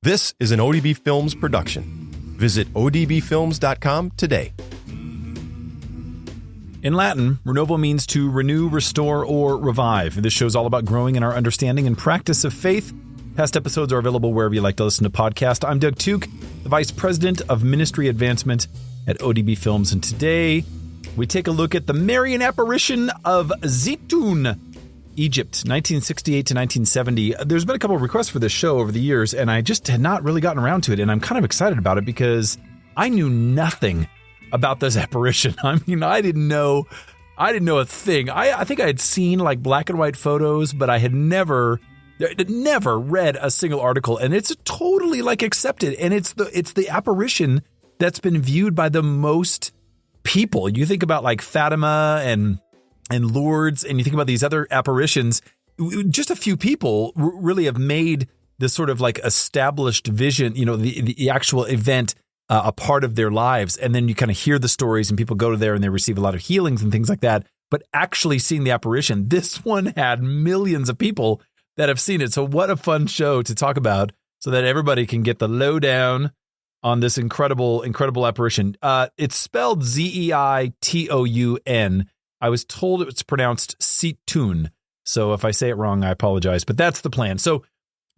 This is an ODB Films production. Visit odbfilms.com today. In Latin, Renovo means to renew, restore, or revive. This show is all about growing in our understanding and practice of faith. Past episodes are available wherever you like to listen to podcasts. I'm Doug Tuke, the Vice President of Ministry Advancement at ODB Films, and today we take a look at the Marian apparition of Zeitoun, Egypt, 1968 to 1970. There's been a couple of requests for this show over the years, and I just had not really gotten around to it, and I'm kind of excited about it because I knew nothing about this apparition. I mean, I didn't know a thing. I think I had seen like black and white photos, but I had never read a single article, and it's totally like accepted, and it's the apparition that's been viewed by the most people. You think about like Fatima and Lourdes, and you think about these other apparitions, just a few people really have made this sort of like established vision, the actual event a part of their lives. And then you kind of hear the stories and people go to there and they receive a lot of healings and things like that. But actually seeing the apparition, this one had millions of people that have seen it. So what a fun show to talk about so that everybody can get the lowdown on this incredible apparition. It's spelled Zeitoun. I was told it's pronounced Zeitoun. So if I say it wrong, I apologize, but that's the plan. So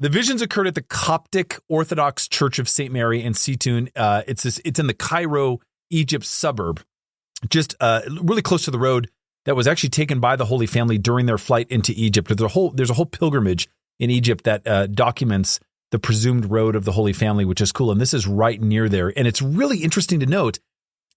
the visions occurred at the Coptic Orthodox Church of St. Mary in Zeitoun. It's in the Cairo, Egypt suburb, just really close to the road that was actually taken by the Holy Family during their flight into Egypt. There's a whole pilgrimage in Egypt that documents the presumed road of the Holy Family, which is cool. And this is right near there. And it's really interesting to note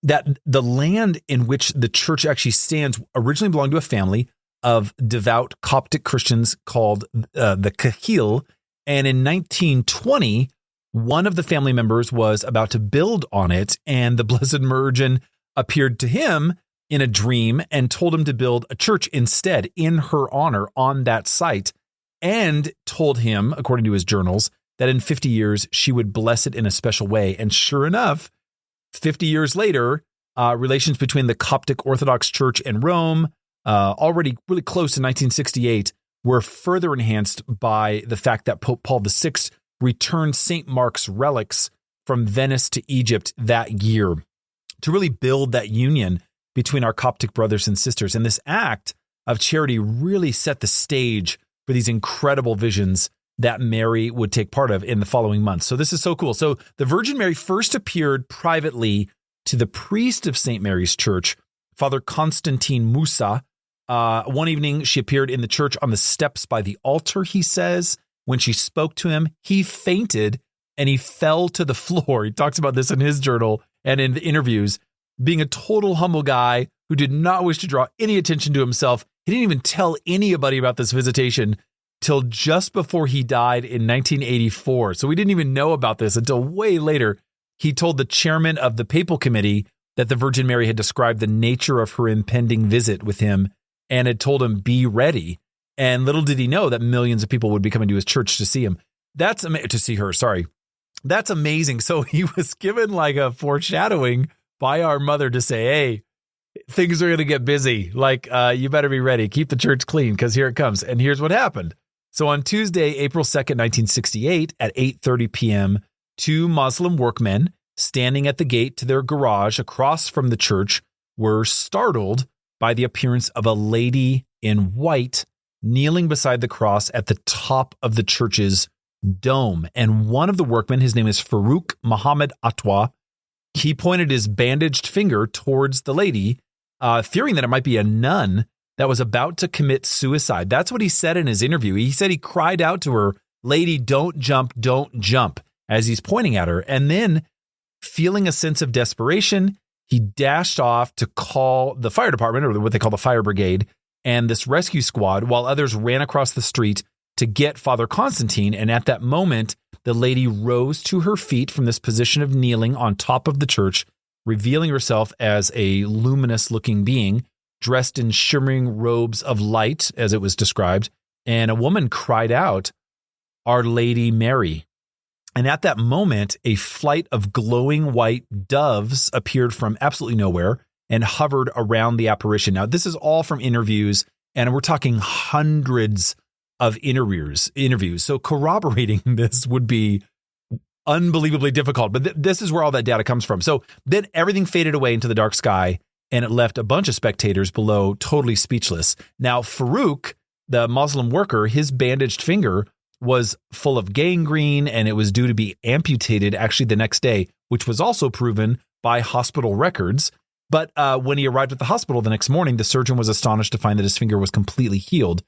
that the land in which the church actually stands originally belonged to a family of devout Coptic Christians called the Kahil. And in 1920, one of the family members was about to build on it, and the Blessed Virgin appeared to him in a dream and told him to build a church instead in her honor on that site, and told him, according to his journals, that in 50 years she would bless it in a special way. And sure enough, 50 years later, relations between the Coptic Orthodox Church and Rome, already really close to 1968, were further enhanced by the fact that Pope Paul VI returned St. Mark's relics from Venice to Egypt that year to really build that union between our Coptic brothers and sisters. And this act of charity really set the stage for these incredible visions that Mary would take part of in the following months. So this is so cool. So the Virgin Mary first appeared privately to the priest of St. Mary's Church, Father Constantine Musa. One evening, she appeared in the church on the steps by the altar, he says. When she spoke to him, he fainted and he fell to the floor. He talks about this in his journal and in the interviews, being a total humble guy who did not wish to draw any attention to himself. He didn't even tell anybody about this visitation till just before he died in 1984. So we didn't even know about this until way later. He told the chairman of the papal committee that the Virgin Mary had described the nature of her impending visit with him and had told him, be ready. And little did he know that millions of people would be coming to his church to see him. To see her, sorry. That's amazing. So he was given like a foreshadowing by our mother to say, hey, things are going to get busy. Like, you better be ready. Keep the church clean because here it comes. And here's what happened. So on Tuesday, April 2nd, 1968 at 8:30 p.m., two Muslim workmen standing at the gate to their garage across from the church were startled by the appearance of a lady in white kneeling beside the cross at the top of the church's dome. And one of the workmen, his name is Farouk Muhammad Atwa, he pointed his bandaged finger towards the lady, fearing that it might be a nun that was about to commit suicide. That's what he said in his interview. He said he cried out to her, "Lady, don't jump, as he's pointing at her. And then, feeling a sense of desperation, he dashed off to call the fire department, or what they call the fire brigade, and this rescue squad, while others ran across the street to get Father Constantine. And at that moment, the lady rose to her feet from this position of kneeling on top of the church, revealing herself as a luminous-looking being, dressed in shimmering robes of light, as it was described. And a woman cried out, "Our Lady Mary." And at that moment, a flight of glowing white doves appeared from absolutely nowhere and hovered around the apparition. Now, this is all from interviews, and we're talking hundreds of interviews. So corroborating this would be unbelievably difficult. But this is where all that data comes from. So then everything faded away into the dark sky, and it left a bunch of spectators below totally speechless. Now, Farouk, the Muslim worker, his bandaged finger was full of gangrene, and it was due to be amputated actually the next day, which was also proven by hospital records. But when he arrived at the hospital the next morning, the surgeon was astonished to find that his finger was completely healed.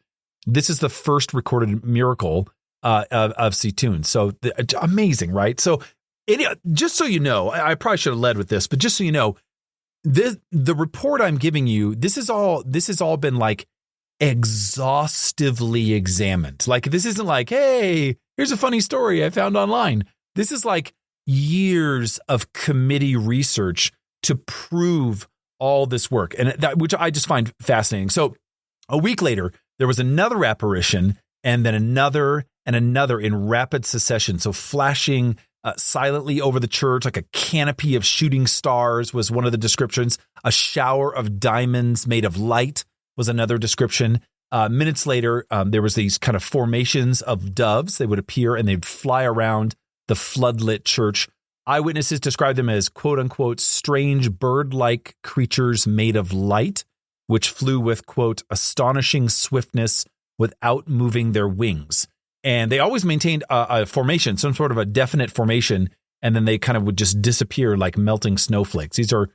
This is the first recorded miracle of Zeitoun. So amazing, right? So just so you know, I probably should have led with this, but just so you know, the report I'm giving you, this has all been like exhaustively examined. Like, this isn't like, hey, here's a funny story I found online. This is like years of committee research to prove all this work, and that, which I just find fascinating. So a week later, there was another apparition, and then another and another in rapid succession. So flashing silently over the church, like a canopy of shooting stars was one of the descriptions. A shower of diamonds made of light was another description. Minutes later, there was these kind of formations of doves. They would appear and they'd fly around the floodlit church. Eyewitnesses described them as, quote unquote, strange bird-like creatures made of light, which flew with, quote, astonishing swiftness without moving their wings. And they always maintained a formation, some sort of a definite formation, and then they kind of would just disappear like melting snowflakes. These are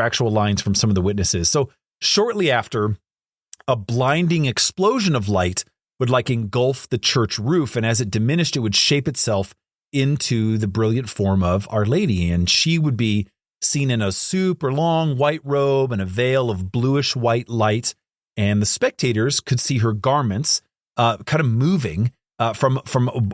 actual lines from some of the witnesses. So shortly after, a blinding explosion of light would like engulf the church roof, and as it diminished, it would shape itself into the brilliant form of Our Lady, and she would be seen in a super long white robe and a veil of bluish white light, and the spectators could see her garments kind of moving from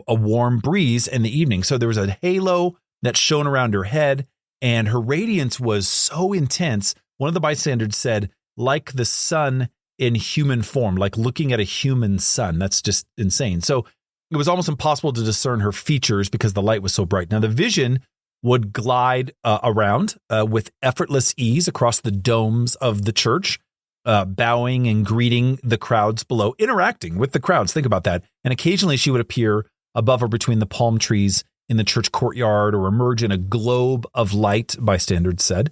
a warm breeze in the evening. So there was a halo that shone around her head, and her radiance was so intense. One of the bystanders said, like the sun in human form, like looking at a human sun. That's just insane. So it was almost impossible to discern her features because the light was so bright. Now, the vision would glide around with effortless ease across the domes of the church, bowing and greeting the crowds below, interacting with the crowds. Think about that. And occasionally she would appear above or between the palm trees in the church courtyard, or emerge in a globe of light, bystanders said,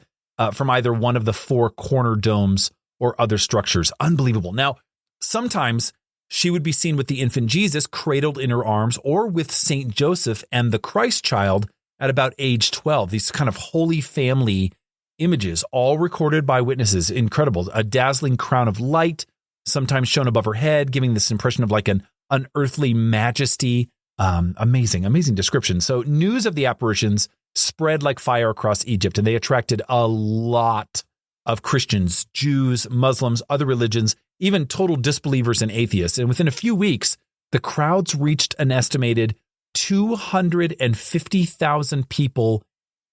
from either one of the four corner domes or other structures. Unbelievable. Now, sometimes she would be seen with the infant Jesus cradled in her arms, or with Saint Joseph and the Christ child at about age 12. These kind of Holy Family images, all recorded by witnesses. Incredible. A dazzling crown of light, sometimes shown above her head, giving this impression of like an unearthly majesty. Amazing description. So news of the apparitions spread like fire across Egypt, and they attracted a lot of Christians, Jews, Muslims, other religions, even total disbelievers and atheists. And within a few weeks, the crowds reached an estimated 250,000 people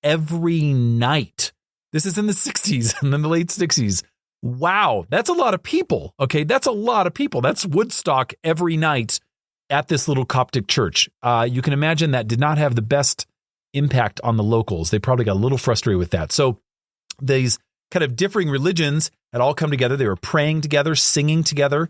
every night. This is in the 60s and then the late 60s. Wow, that's a lot of people. Okay, that's a lot of people. That's Woodstock every night at this little Coptic church. You can imagine that did not have the best impact on the locals. They probably got a little frustrated with that. So these kind of differing religions had all come together. They were praying together, singing together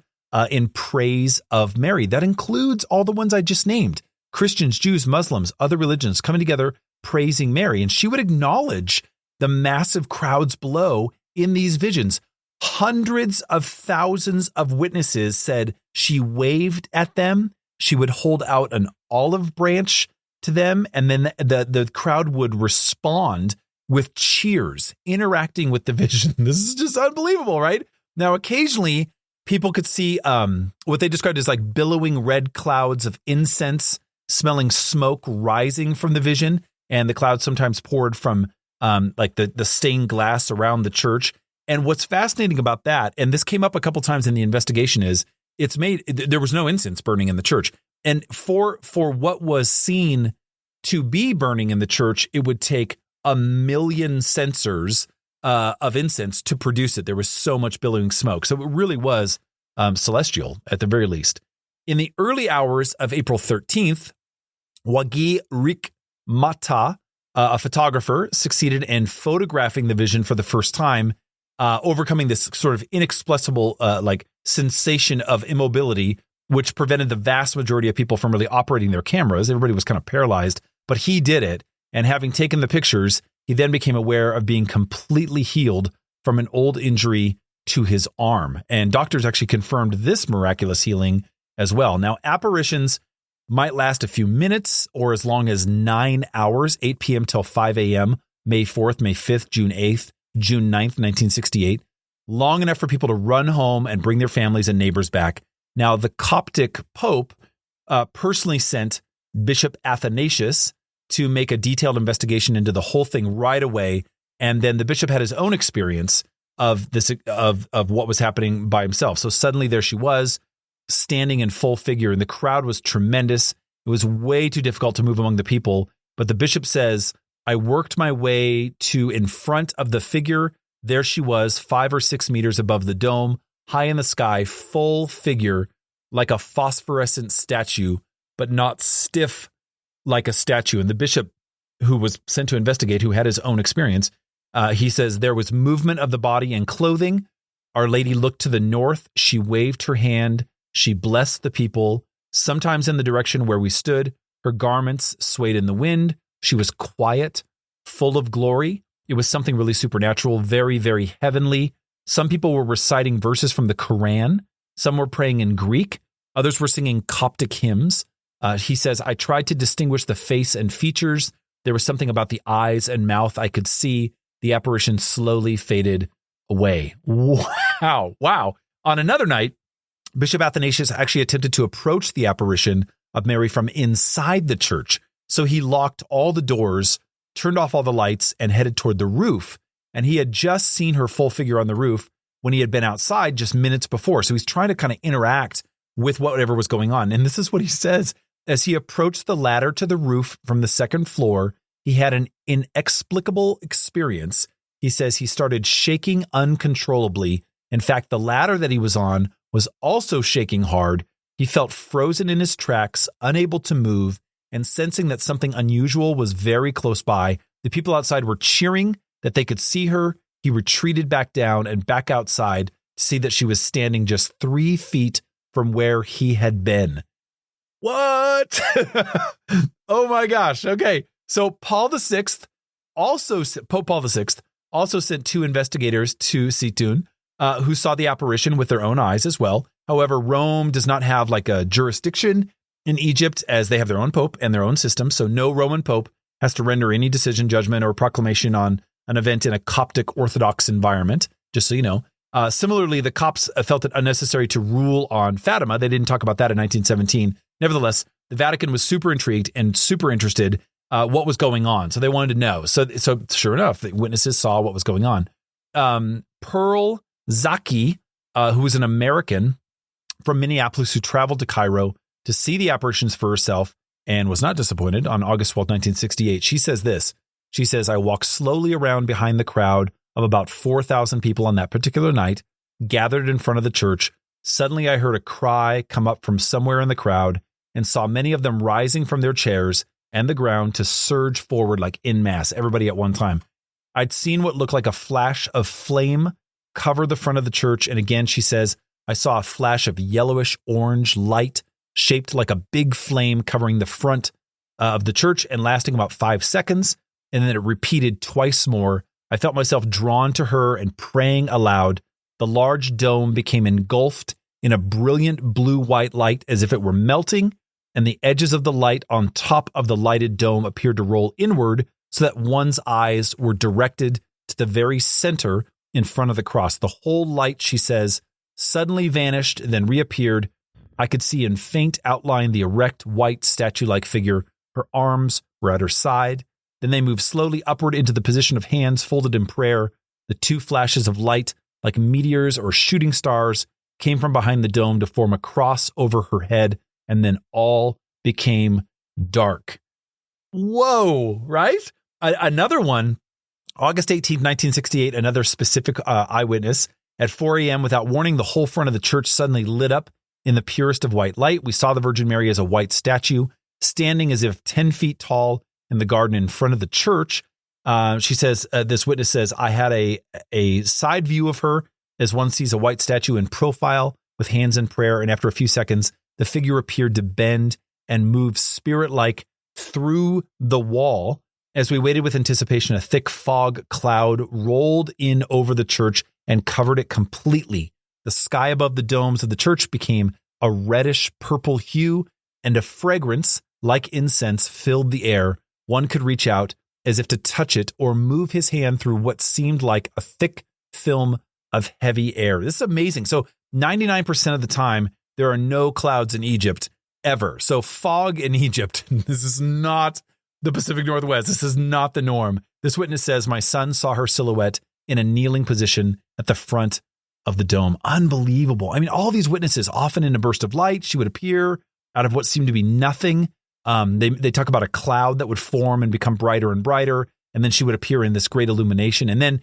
in praise of Mary. That includes all the ones I just named: Christians, Jews, Muslims, other religions coming together, praising Mary. And she would acknowledge the massive crowds below in these visions. Hundreds of thousands of witnesses said she waved at them. She would hold out an olive branch to them, and then the crowd would respond with cheers, interacting with the vision. This is just unbelievable, right? Now, occasionally, people could see what they described as like billowing red clouds of incense, smelling smoke rising from the vision, and the clouds sometimes poured from like the stained glass around the church. And what's fascinating about that, and this came up a couple times in the investigation, is there was no incense burning in the church. And for what was seen to be burning in the church, it would take 1 million censers of incense to produce it. There was so much billowing smoke. So it really was celestial at the very least. In the early hours of April 13th, Wagi Rik Mata, a photographer, succeeded in photographing the vision for the first time, overcoming this sort of inexplicable like sensation of immobility, which prevented the vast majority of people from really operating their cameras. Everybody was kind of paralyzed but he did it. And having taken the pictures, he then became aware of being completely healed from an old injury to his arm. And doctors actually confirmed this miraculous healing as well. Now, apparitions might last a few minutes or as long as 9 hours, 8 p.m. till 5 a.m., May 4th, May 5th, June 8th, June 9th, 1968. Long enough for people to run home and bring their families and neighbors back. Now, the Coptic Pope personally sent Bishop Athanasius to make a detailed investigation into the whole thing right away. And then the bishop had his own experience of this, of what was happening by himself. So suddenly there she was, standing in full figure, and the crowd was tremendous. It was way too difficult to move among the people. But the bishop says, I worked my way to in front of the figure. There she was, 5 or 6 meters above the dome, high in the sky, full figure, like a phosphorescent statue, but not stiff like a statue. And the bishop, who was sent to investigate, who had his own experience, he says there was movement of the body and clothing. Our Lady looked to the north. She waved her hand. She blessed the people, sometimes in the direction where we stood. Her garments swayed in the wind. She was quiet, full of glory. It was something really supernatural, very, very heavenly. Some people were reciting verses from the Quran. Some were praying in Greek. Others were singing Coptic hymns. He says, I tried to distinguish the face and features. There was something about the eyes and mouth I could see. The apparition slowly faded away. Wow. On another night, Bishop Athanasius actually attempted to approach the apparition of Mary from inside the church. So he locked all the doors, turned off all the lights, and headed toward the roof. And he had just seen her full figure on the roof when he had been outside just minutes before. So he's trying to kind of interact with whatever was going on. And this is what he says. As he approached the ladder to the roof from the second floor, he had an inexplicable experience. He says he started shaking uncontrollably. In fact, the ladder that he was on was also shaking hard. He felt frozen in his tracks, unable to move, and sensing that something unusual was very close by. The people outside were cheering that they could see her. He retreated back down and back outside to see that she was standing just 3 feet from where he had been. What? Oh my gosh. Okay. So Pope Paul VI also sent 2 investigators to Zeitoun who saw the apparition with their own eyes as well. However, Rome does not have like a jurisdiction in Egypt, as they have their own pope and their own system. So no Roman pope has to render any decision, judgment, or proclamation on an event in a Coptic Orthodox environment, just so you know. Similarly, the Copts felt it unnecessary to rule on Fatima. They didn't talk about that in 1917. Nevertheless, the Vatican was super intrigued and super interested what was going on. So they wanted to know. So sure enough, the witnesses saw what was going on. Pearl Zaki, who was an American from Minneapolis who traveled to Cairo to see the apparitions for herself and was not disappointed on August 12, 1968. She says this. She says, I walked slowly around behind the crowd of about 4,000 people on that particular night, gathered in front of the church. Suddenly, I heard a cry come up from somewhere in the crowd and saw many of them rising from their chairs and the ground to surge forward like en masse, everybody at one time. I'd seen what looked like a flash of flame cover the front of the church. And again, she says, I saw a flash of yellowish orange light shaped like a big flame covering the front of the church and lasting about 5 seconds. And then it repeated twice more. I felt myself drawn to her and praying aloud. The large dome became engulfed in a brilliant blue-white light as if it were melting, and the edges of the light on top of the lighted dome appeared to roll inward so that one's eyes were directed to the very center in front of the cross. The whole light, she says, suddenly vanished, then reappeared. I could see in faint outline the erect, white, statue-like figure. Her arms were at her side. Then they moved slowly upward into the position of hands folded in prayer. The 2 flashes of light, like meteors or shooting stars, came from behind the dome to form a cross over her head, and then all became dark. Whoa, right? Another one, August 18, 1968, another specific eyewitness. At 4 a.m., without warning, the whole front of the church suddenly lit up in the purest of white light. We saw the Virgin Mary as a white statue, standing as if 10 feet tall in the garden in front of the church. She says, this witness says, I had a side view of her as one sees a white statue in profile with hands in prayer. And after a few seconds, the figure appeared to bend and move spirit-like through the wall. As we waited with anticipation, a thick fog cloud rolled in over the church and covered it completely. The sky above the domes of the church became a reddish purple hue, and a fragrance like incense filled the air. One could reach out as if to touch it or move his hand through what seemed like a thick film of heavy air. This is amazing. So 99% of the time, there are no clouds in Egypt ever. So fog in Egypt, this is not the Pacific Northwest. This is not the norm. This witness says, my son saw her silhouette in a kneeling position at the front of the dome. Unbelievable. I mean, all these witnesses, often in a burst of light, she would appear out of what seemed to be nothing. They talk about a cloud that would form and become brighter and brighter, and then she would appear in this great illumination. And then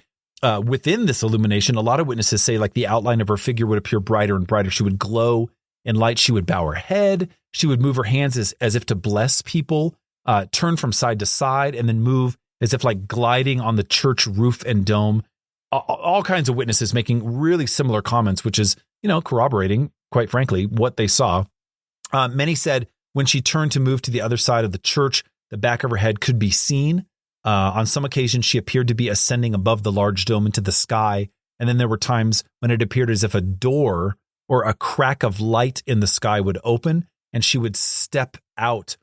within this illumination, a lot of witnesses say like the outline of her figure would appear brighter and brighter. She would glow in light. She would bow her head. She would move her hands as if to bless people, turn from side to side, and then move as if like gliding on the church roof and dome. All kinds of witnesses making really similar comments, which is, corroborating, quite frankly, what they saw. Many said when she turned to move to the other side of the church, the back of her head could be seen. On some occasions, she appeared to be ascending above the large dome into the sky. And then there were times when it appeared as if a door or a crack of light in the sky would open, and she would step out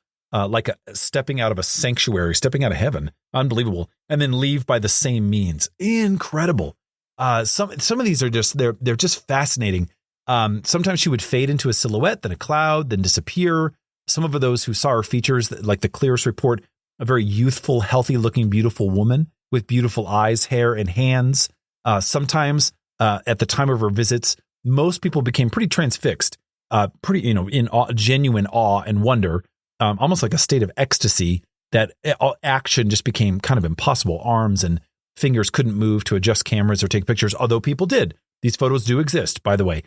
stepping out of a sanctuary, stepping out of heaven. Unbelievable. And then leave by the same means. Incredible. Some of these are just, they're just fascinating. Sometimes she would fade into a silhouette, then a cloud, then disappear. Some of those who saw her features, like the clearest report, a very youthful, healthy looking, beautiful woman with beautiful eyes, hair, and hands. Sometimes at the time of her visits, most people became pretty transfixed, in genuine awe and wonder. Almost like a state of ecstasy, that action just became kind of impossible. Arms and fingers couldn't move to adjust cameras or take pictures, although people did. These photos do exist, by the way.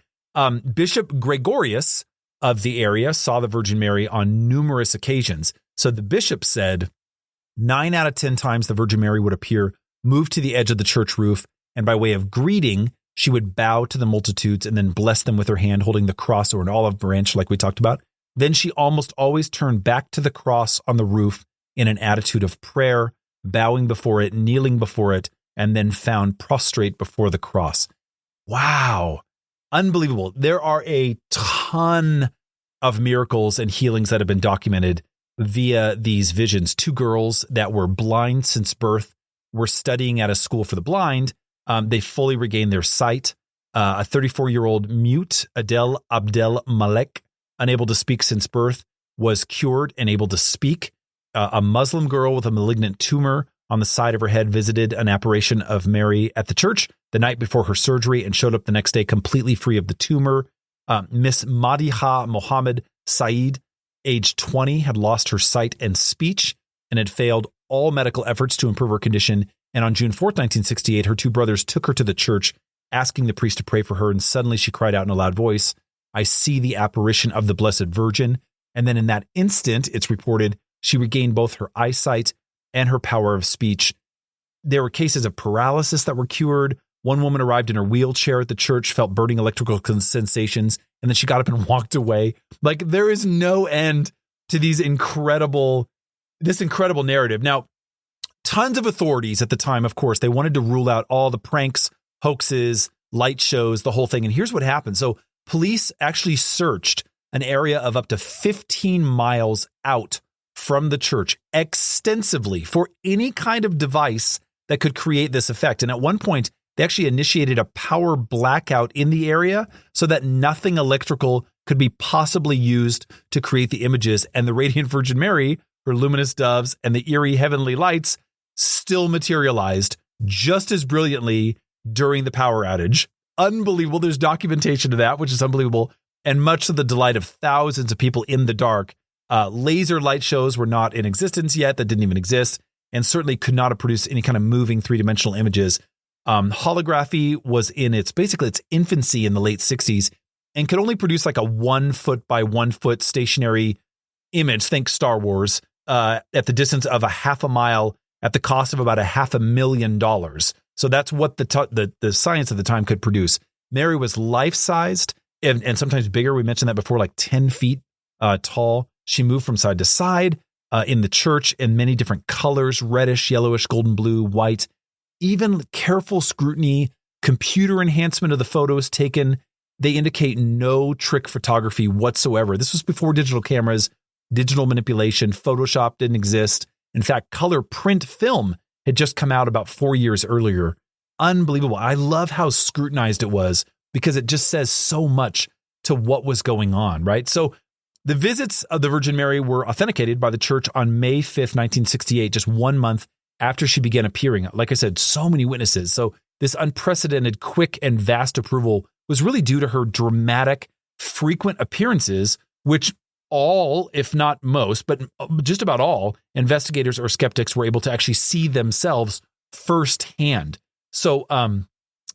Bishop Gregorius of the area saw the Virgin Mary on numerous occasions. So the bishop said 9 out of 10 times the Virgin Mary would appear, move to the edge of the church roof, and by way of greeting, she would bow to the multitudes and then bless them with her hand holding the cross or an olive branch like we talked about. Then she almost always turned back to the cross on the roof in an attitude of prayer, bowing before it, kneeling before it, and then found prostrate before the cross. Wow. Unbelievable. There are a ton of miracles and healings that have been documented via these visions. 2 girls that were blind since birth were studying at a school for the blind. They fully regained their sight. A 34-year-old mute, Adel Abdel Malek, unable to speak since birth, was cured and able to speak. A Muslim girl with a malignant tumor on the side of her head visited an apparition of Mary at the church the night before her surgery and showed up the next day completely free of the tumor. Miss Madiha Mohammed Saeed, age 20, had lost her sight and speech and had failed all medical efforts to improve her condition. And on June 4th, 1968, her 2 brothers took her to the church, asking the priest to pray for her. And suddenly she cried out in a loud voice, I see the apparition of the Blessed Virgin. And then in that instant, it's reported she regained both her eyesight and her power of speech. There were cases of paralysis that were cured. One woman arrived in her wheelchair at the church, felt burning electrical sensations, and then she got up and walked away. Like, there is no end to this incredible narrative. Now, tons of authorities at the time, of course, they wanted to rule out all the pranks, hoaxes, light shows, the whole thing. And here's what happened. So police actually searched an area of up to 15 miles out from the church extensively for any kind of device that could create this effect. And at one point, they actually initiated a power blackout in the area so that nothing electrical could be possibly used to create the images. And the Radiant Virgin Mary, her luminous doves, and the eerie heavenly lights still materialized just as brilliantly during the power outage. Unbelievable. There's documentation of that, which is unbelievable. And much to the delight of thousands of people in the dark. Laser light shows were not in existence yet. That didn't even exist, and certainly could not have produced any kind of moving 3-dimensional images. Holography was in its infancy in the late 60s and could only produce like a 1 foot by 1 foot stationary image. Think Star Wars at the distance of a half a mile at the cost of about $500,000. So that's what the science at the time could produce. Mary was life-sized and sometimes bigger. We mentioned that before, like 10 feet tall. She moved from side to side. in the church in many different colors, reddish, yellowish, golden blue, white. Even careful scrutiny, computer enhancement of the photos taken, they indicate no trick photography whatsoever. This was before digital cameras, digital manipulation, Photoshop didn't exist. In fact, color print film had just come out about 4 years earlier. Unbelievable. I love how scrutinized it was because it just says so much to what was going on, right? So the visits of the Virgin Mary were authenticated by the church on May 5th, 1968, just 1 month after she began appearing. Like I said, so many witnesses. So this unprecedented, quick, and vast approval was really due to her dramatic, frequent appearances, which all, if not most, but just about all investigators or skeptics were able to actually see themselves firsthand. So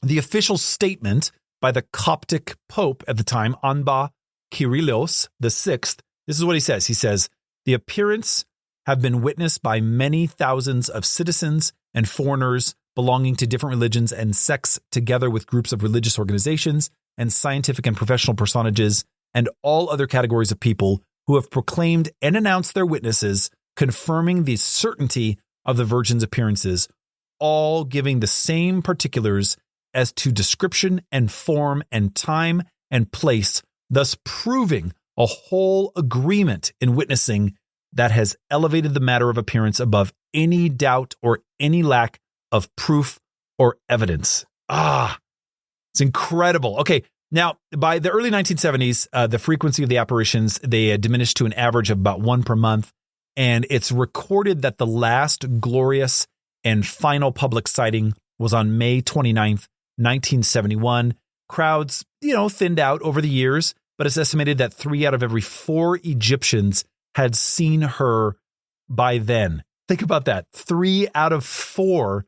the official statement by the Coptic Pope at the time, Anba Kyrillos VI, this is what he says. He says, the appearance have been witnessed by many thousands of citizens and foreigners belonging to different religions and sects, together with groups of religious organizations and scientific and professional personages, and all other categories of people who have proclaimed and announced their witnesses, confirming the certainty of the Virgin's appearances, all giving the same particulars as to description and form and time and place, thus proving a whole agreement in witnessing that has elevated the matter of appearance above any doubt or any lack of proof or evidence. It's incredible. Okay, now by the early 1970s, the frequency of the apparitions, they had diminished to an average of about one per month, and it's recorded that the last glorious and final public sighting was on May 29th, 1971. Crowds, thinned out over the years, but it's estimated that 3 out of every 4 Egyptians had seen her by then. Think about that. 3 out of 4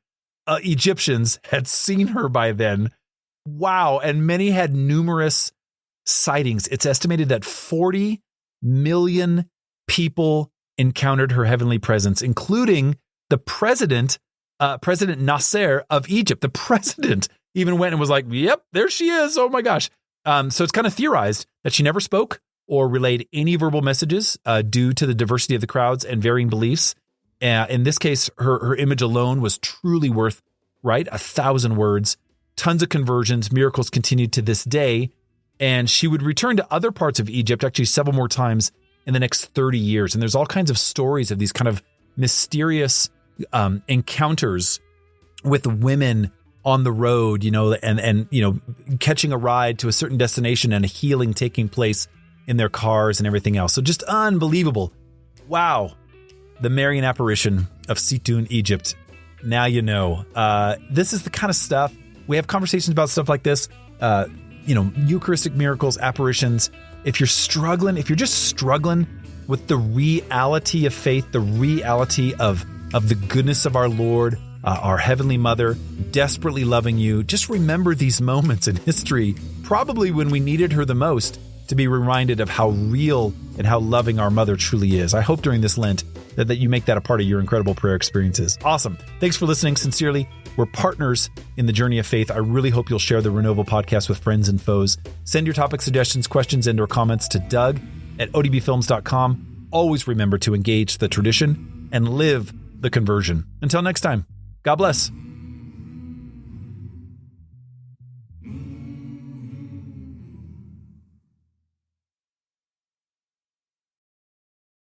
Egyptians had seen her by then. Wow. And many had numerous sightings. It's estimated that 40 million people encountered her heavenly presence, including the president, President Nasser of Egypt. The president even went and was like, yep, there she is. Oh my gosh. So it's kind of theorized that she never spoke or relayed any verbal messages due to the diversity of the crowds and varying beliefs. In this case, her image alone was truly worth, 1,000 words, tons of conversions, miracles continued to this day. And she would return to other parts of Egypt, actually several more times in the next 30 years. And there's all kinds of stories of these kind of mysterious encounters with women on the road, and catching a ride to a certain destination and a healing taking place in their cars and everything else. So just unbelievable. Wow. The Marian apparition of Zeitoun, Egypt. Now you know. This is the kind of stuff, we have conversations about stuff like this, Eucharistic miracles, apparitions. If you're just struggling with the reality of faith, the reality of the goodness of our Lord, our Heavenly Mother, desperately loving you, just remember these moments in history, probably when we needed her the most, to be reminded of how real and how loving our Mother truly is. I hope during this Lent that you make that a part of your incredible prayer experiences. Awesome. Thanks for listening. Sincerely, we're partners in the journey of faith. I really hope you'll share the Renovo podcast with friends and foes. Send your topic suggestions, questions, and/or comments to doug@odbfilms.com. Always remember to engage the tradition and live the conversion. Until next time, God bless.